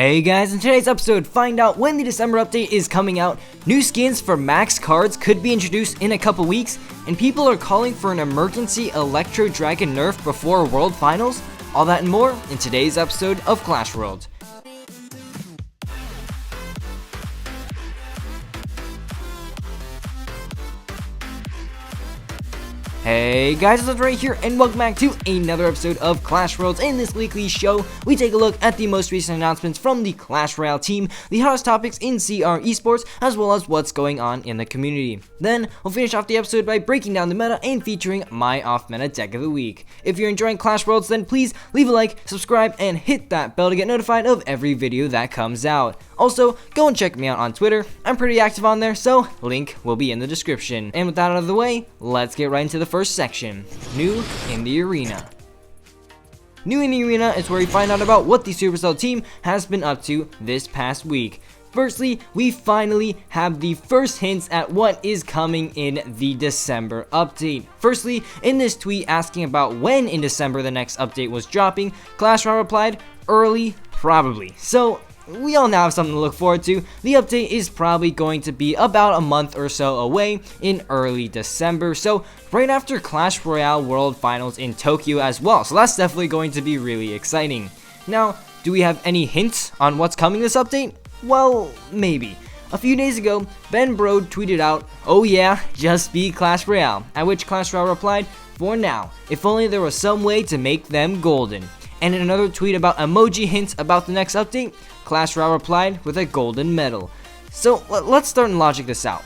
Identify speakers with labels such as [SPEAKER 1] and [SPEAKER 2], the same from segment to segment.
[SPEAKER 1] Hey guys, in today's episode, find out when the December update is coming out, new skins for max cards could be introduced in a couple weeks, and people are calling for an emergency Electro Dragon nerf before World Finals. All that and more in today's episode of Clash World. Hey guys, it's right here, and welcome back to another episode of Clash Worlds. In this weekly show, we take a look at the most recent announcements from the Clash Royale team, the hottest topics in CR Esports, as well as what's going on in the community. Then, we'll finish off the episode by breaking down the meta and featuring my off-meta deck of the week. If you're enjoying Clash Worlds, then please leave a like, subscribe, and hit that bell to get notified of every video that comes out. Also, go and check me out on Twitter. I'm pretty active on there, so link will be in the description. And with that out of the way, let's get right into the first section, New in the Arena. New in the Arena is where we find out about what the Supercell team has been up to this past week. Firstly, we finally have the first hints at what is coming in the December update. Firstly, in this tweet asking about when in December the next update was dropping, Clash Royale replied, early, probably. So, we all now have something to look forward to. The update is probably going to be about a month or so away in early December, so right after Clash Royale World Finals in Tokyo as well, so that's definitely going to be really exciting. Now, do we have any hints on what's coming this update? Well, maybe. A few days ago, Ben Brode tweeted out, "Oh yeah, just be Clash Royale," at which Clash Royale replied, "For now, if only there was some way to make them golden." And in another tweet about emoji hints about the next update, Clash Royale replied with a golden medal. So let's start and logic this out.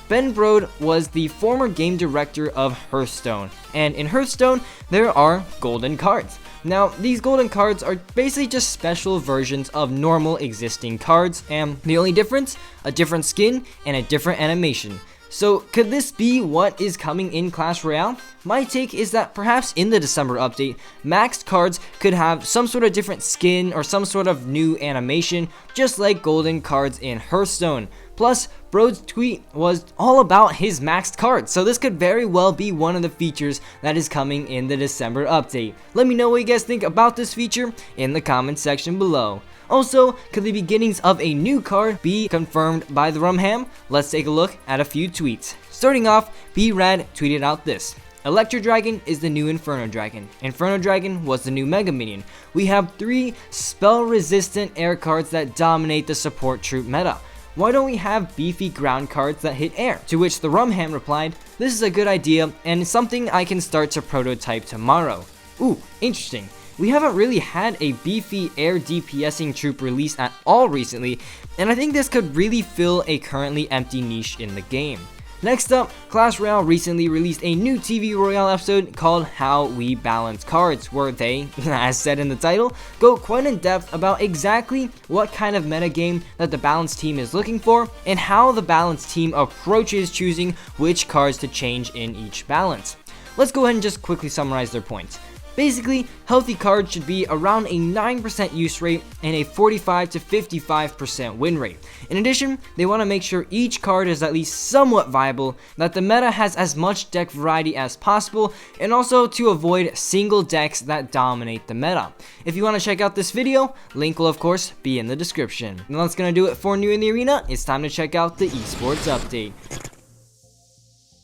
[SPEAKER 1] Ben Brode was the former game director of Hearthstone, and in Hearthstone there are golden cards. Now, these golden cards are basically just special versions of normal existing cards, and the only difference? A different skin and a different animation. So could this be what is coming in Clash Royale? My take is that perhaps in the December update, maxed cards could have some sort of different skin or some sort of new animation, just like golden cards in Hearthstone. Plus, Brode's tweet was all about his maxed cards, so this could very well be one of the features that is coming in the December update. Let me know what you guys think about this feature in the comment section below. Also, could the beginnings of a new card be confirmed by the Rumham? Let's take a look at a few tweets. Starting off, B-Rad tweeted out this. Electro Dragon is the new Inferno Dragon. Inferno Dragon was the new Mega Minion. We have 3 spell-resistant air cards that dominate the support troop meta. Why don't we have beefy ground cards that hit air? To which the Rumham replied, "This is a good idea and something I can start to prototype tomorrow." Ooh, interesting. We haven't really had a beefy air DPSing troop release at all recently, and I think this could really fill a currently empty niche in the game. Next up, Clash Royale recently released a new TV Royale episode called How We Balance Cards, where they, as said in the title, go quite in depth about exactly what kind of metagame that the Balance team is looking for, and how the Balance team approaches choosing which cards to change in each balance. Let's go ahead and just quickly summarize their points. Basically, healthy cards should be around a 9% use rate and a 45 to 55% win rate. In addition, they want to make sure each card is at least somewhat viable, that the meta has as much deck variety as possible, and also to avoid single decks that dominate the meta. If you want to check out this video, link will of course be in the description. And that's going to do it for New in the Arena. It's time to check out the Esports update.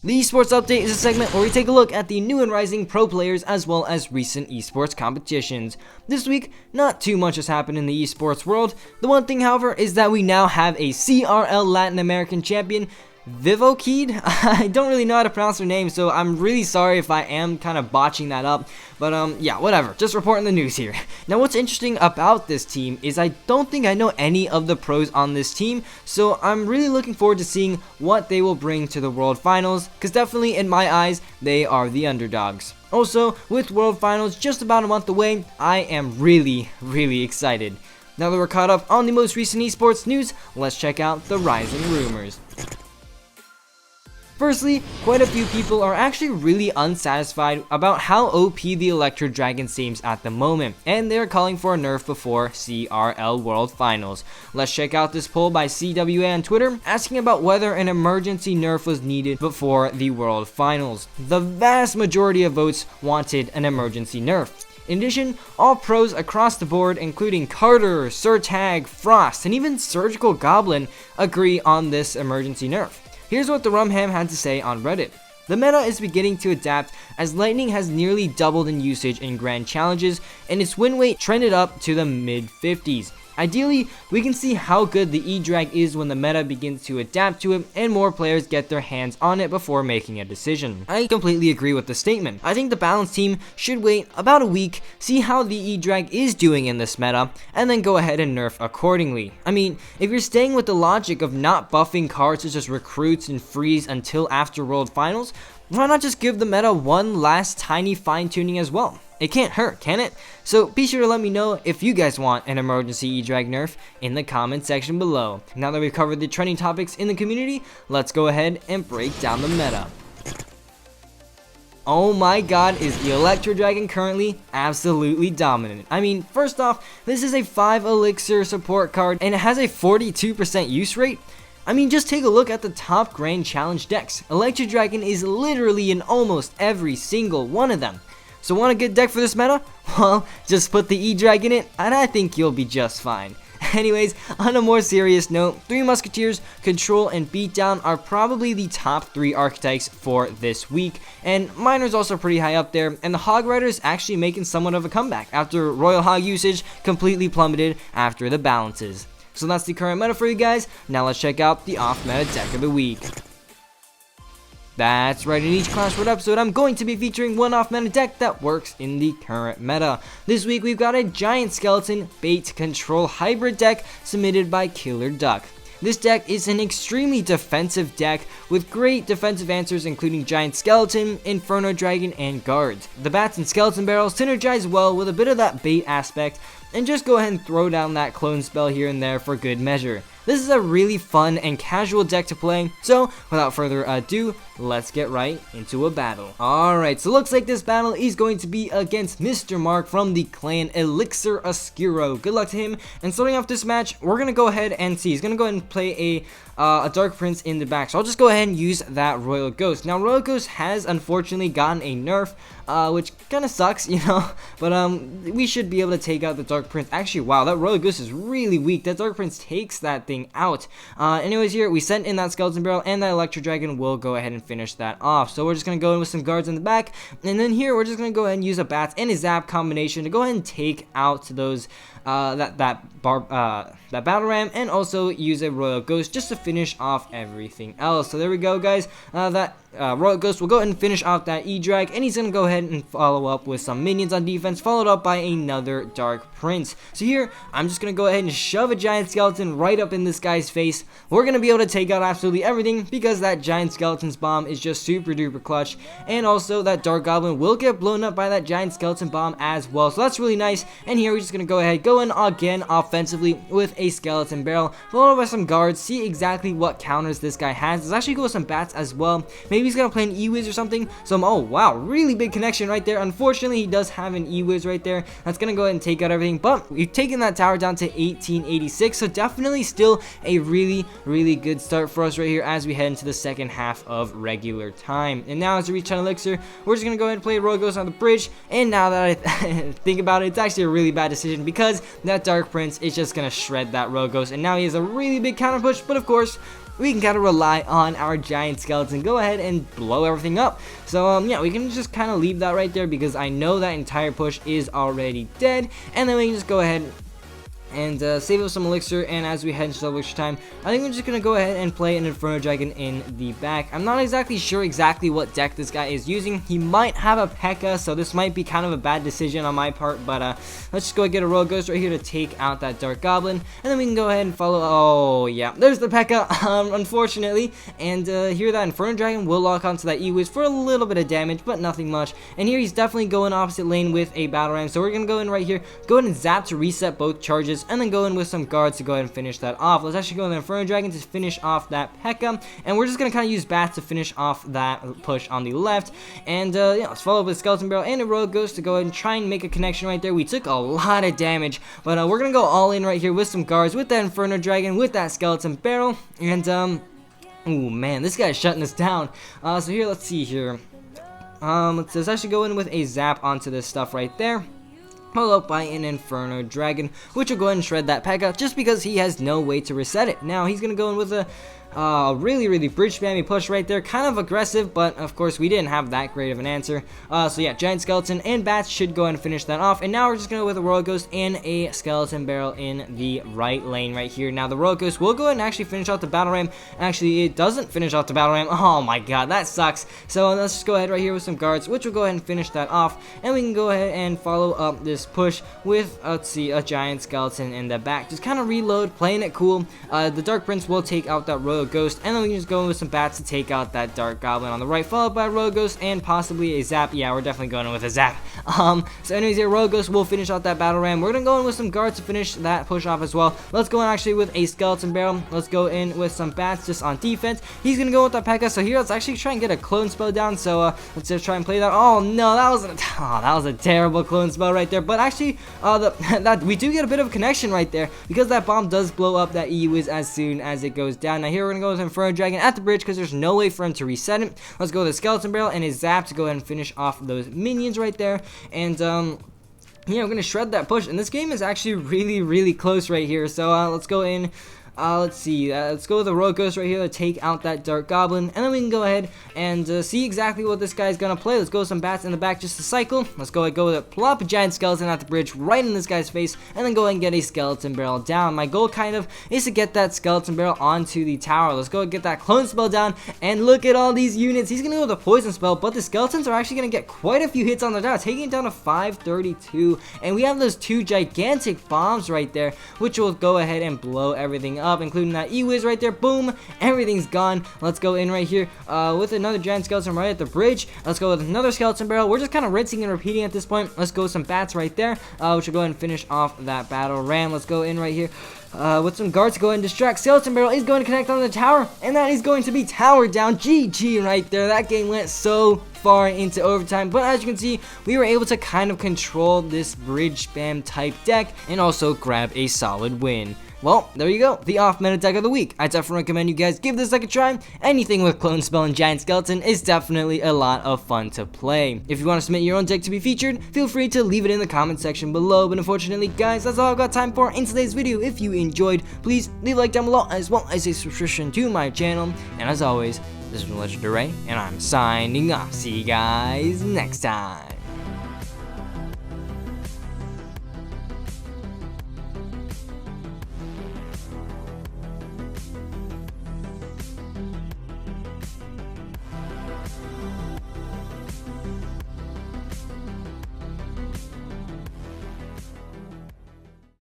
[SPEAKER 1] The Esports Update is a segment where we take a look at the new and rising pro players as well as recent esports competitions. This week, not too much has happened in the esports world. The one thing, however, is that we now have a CRL Latin American champion, Vivokid. I don't really know how to pronounce her name, so I'm really sorry if I am kind of botching that up. But yeah, whatever. Just reporting the news here. Now, what's interesting about this team is I don't think I know any of the pros on this team, so I'm really looking forward to seeing what they will bring to the World Finals, because definitely in my eyes, they are the underdogs. Also, with World Finals just about a month away, I am really excited. Now that we're caught up on the most recent esports news, let's check out the rising rumors. Firstly, quite a few people are actually really unsatisfied about how OP the Electro Dragon seems at the moment, and they're calling for a nerf before CRL World Finals. Let's check out this poll by CWA on Twitter, asking about whether an emergency nerf was needed before the World Finals. The vast majority of votes wanted an emergency nerf. In addition, all pros across the board, including Carter, Surtag, Frost, and even Surgical Goblin, agree on this emergency nerf. Here's what the Rumham had to say on Reddit. The meta is beginning to adapt as Lightning has nearly doubled in usage in grand challenges and its win rate trended up to the mid 50s. Ideally, we can see how good the edrag is when the meta begins to adapt to it and more players get their hands on it before making a decision. I completely agree with the statement. I think the balance team should wait about a week, see how the edrag is doing in this meta, and then go ahead and nerf accordingly. I mean, if you're staying with the logic of not buffing cards such as recruits and freeze until after World Finals, why not just give the meta one last tiny fine tuning as well? It can't hurt, can it? So be sure to let me know if you guys want an emergency edrag nerf in the comment section below. Now that we've covered the trending topics in the community, let's go ahead and break down the meta. Oh my god, is the Electro Dragon currently absolutely dominant. I mean, first off, this is a 5 elixir support card and it has a 42% use rate. I mean, just take a look at the top Grand Challenge decks. Electro Dragon is literally in almost every single one of them. So want a good deck for this meta? Well, just put the edrag in it, and I think you'll be just fine. Anyways, on a more serious note, 3 Musketeers, Control, and Beatdown are probably the top 3 archetypes for this week, and Miner's also pretty high up there, and the Hog Rider is actually making somewhat of a comeback after Royal Hog usage completely plummeted after the balances. So that's the current meta for you guys. Now let's check out the off-meta deck of the week. That's right, in each Clash Royale episode, I'm going to be featuring one off-meta deck that works in the current meta. This week, we've got a Giant Skeleton Bait Control Hybrid deck submitted by Killer Duck. This deck is an extremely defensive deck with great defensive answers including Giant Skeleton, Inferno Dragon, and Guards. The Bats and Skeleton Barrels synergize well with a bit of that bait aspect, and just go ahead and throw down that clone spell here and there for good measure. This is a really fun and casual deck to play, so without further ado, let's get right into a battle. Alright, so looks like this battle is going to be against Mr. Mark from the clan Elixir Oscuro. Good luck to him, and starting off this match, we're going to go ahead and see. He's going to go ahead and play a Dark Prince in the back, so I'll just go ahead and use that Royal Ghost. Now, Royal Ghost has unfortunately gotten a nerf, which kind of sucks, you know, but we should be able to take out the Dark Prince. Actually, wow, that Royal Ghost is really weak. That Dark Prince takes that thing out. Anyways, here we sent in that Skeleton Barrel, and that Electro Dragon will go ahead and finish that off. So we're just going to go in with some guards in the back, and then here we're just going to go ahead and use a Bats and a Zap combination to go ahead and take out those that Battle Ram, and also use a Royal Ghost just to finish off everything else. So there we go, guys. That Royal Ghost will go ahead and finish off that edrag, and he's going to go ahead and follow up with some minions on defense, followed up by another Dark Prince. So here, I'm just going to go ahead and shove a Giant Skeleton right up in this guy's face. We're going to be able to take out absolutely everything because that Giant Skeleton's bomb is just super duper clutch, and also that Dark Goblin will get blown up by that Giant Skeleton bomb as well. So that's really nice, and here we're just going to go ahead, go in again offensively with a Skeleton Barrel, followed by some guards, see exactly what counters this guy has. Let's actually go with some Bats as well. Maybe he's going to play an E-Wiz or something. So, oh wow, really big connection right there. Unfortunately, he does have an E-Wiz right there. That's going to go ahead and take out everything, but we've taken that tower down to 1886, so definitely still a really good start for us right here as we head into the second half of regular time. And now as we reach 10 elixir, we're just going to go ahead and play Royal Ghost on the bridge, and now that I think about it, it's actually a really bad decision because that Dark Prince is just going to shred that Royal Ghost, and now he has a really big counter push, but of course, we can kind of rely on our Giant Skeleton, go ahead and blow everything up. So yeah, we can just kind of leave that right there because I know that entire push is already dead, and then we can just go ahead and save up some elixir, and as we head into double elixir time, I think we're just going to go ahead and play an Inferno Dragon in the back. I'm not exactly sure what deck this guy is using. He might have a P.E.K.K.A, so this might be kind of a bad decision on my part, but let's just go get a Royal Ghost right here to take out that Dark Goblin, and then we can go ahead and follow. Oh yeah, there's the P.E.K.K.A, unfortunately, and here that Inferno Dragon will lock onto that E-Wiz for a little bit of damage, but nothing much, and here he's definitely going opposite lane with a Battle Ram, so we're going to go in right here, go ahead and zap to reset both charges, and then go in with some guards to go ahead and finish that off. Let's actually go in the Inferno Dragon to finish off that P.E.K.K.A, and we're just going to kind of use Bats to finish off that push on the left, and yeah, let's follow up with Skeleton Barrel and a Royal Ghost to go ahead and try and make a connection right there. We took a lot of damage, but we're going to go all in right here with some guards, with that Inferno Dragon, with that Skeleton Barrel, and oh man, this guy's shutting us down. So here, let's see here. Let's actually go in with a zap onto this stuff right there. followed up by an Inferno Dragon, which will go ahead and shred that P.E.K.K.A. just because he has no way to reset it. Now he's gonna go in with a really bridge spammy push right there, kind of aggressive, but of course we didn't have that great of an answer. So yeah, Giant Skeleton and Bats should go ahead and finish that off, and now we're just gonna go with a Royal Ghost and a Skeleton Barrel in the right lane right here. Now the Royal Ghost will go ahead and actually finish out the Battle Ram. Actually, it doesn't finish out the Battle Ram. Oh my god, that sucks. So let's just go ahead right here with some guards, which will go ahead and finish that off, and we can go ahead and follow up this push with, let's see, a Giant Skeleton in the back. Just kind of reload, playing it cool. The Dark Prince will take out that Royal Ghost, and then we can just go in with some Bats to take out that Dark Goblin on the right, followed by Royal Ghost and possibly a Zap. Yeah, we're definitely going in with a Zap. So anyways, here, Royal Ghost will finish out that Battle Ram. We're gonna go in with some guards to finish that push off as well. Let's go in actually with a Skeleton Barrel. Let's go in with some Bats just on defense. He's gonna go with that P.E.K.K.A. So here, let's actually try and get a clone spell down. So let's just try and play that. Oh no, that was a terrible clone spell right there. But actually, we do get a bit of a connection right there, because that bomb does blow up that E-Wiz as soon as it goes down. Now here we're gonna go with Inferno Dragon at the bridge, because there's no way for him to reset it. Let's go with a Skeleton Barrel and his Zap to go ahead and finish off those minions right there. And yeah, we're gonna shred that push, and this game is actually really close right here. So let's go in. Let's see, let's go with the Royal Ghost right here to take out that Dark Goblin, and then we can go ahead and see exactly what this guy's gonna play. Let's go with some Bats in the back just to cycle. Let's go with a plop a Giant Skeleton at the bridge right in this guy's face, and then go ahead and get a Skeleton Barrel down. My goal kind of is to get that Skeleton Barrel onto the tower. Let's go and get that clone spell down, and look at all these units. He's gonna go with a poison spell, but the Skeletons are actually gonna get quite a few hits on the tower, taking it down to 532, and we have those two gigantic bombs right there, which will go ahead and blow everything up, including that E-Wiz right there. Boom, everything's gone. Let's go in right here with another Giant Skeleton right at the bridge. Let's go with another Skeleton Barrel. We're just kind of rinsing and repeating at this point. Let's go with some Bats right there, which will go ahead and finish off that Battle Ram. Let's go in right here with some guards to go ahead and distract. Skeleton Barrel is going to connect on the tower, and that is going to be tower down. GG right there. That game went so far into overtime, but as you can see, we were able to kind of control this bridge spam type deck and also grab a solid win. Well, there you go, the off-meta deck of the week. I definitely recommend you guys give this deck a try. Anything with Clone Spell and Giant Skeleton is definitely a lot of fun to play. If you want to submit your own deck to be featured, feel free to leave it in the comment section below. But unfortunately, guys, that's all I've got time for in today's video. If you enjoyed, please leave a like down below, as well as a subscription to my channel. And as always, this is Legendaray, and I'm signing off. See you guys next time.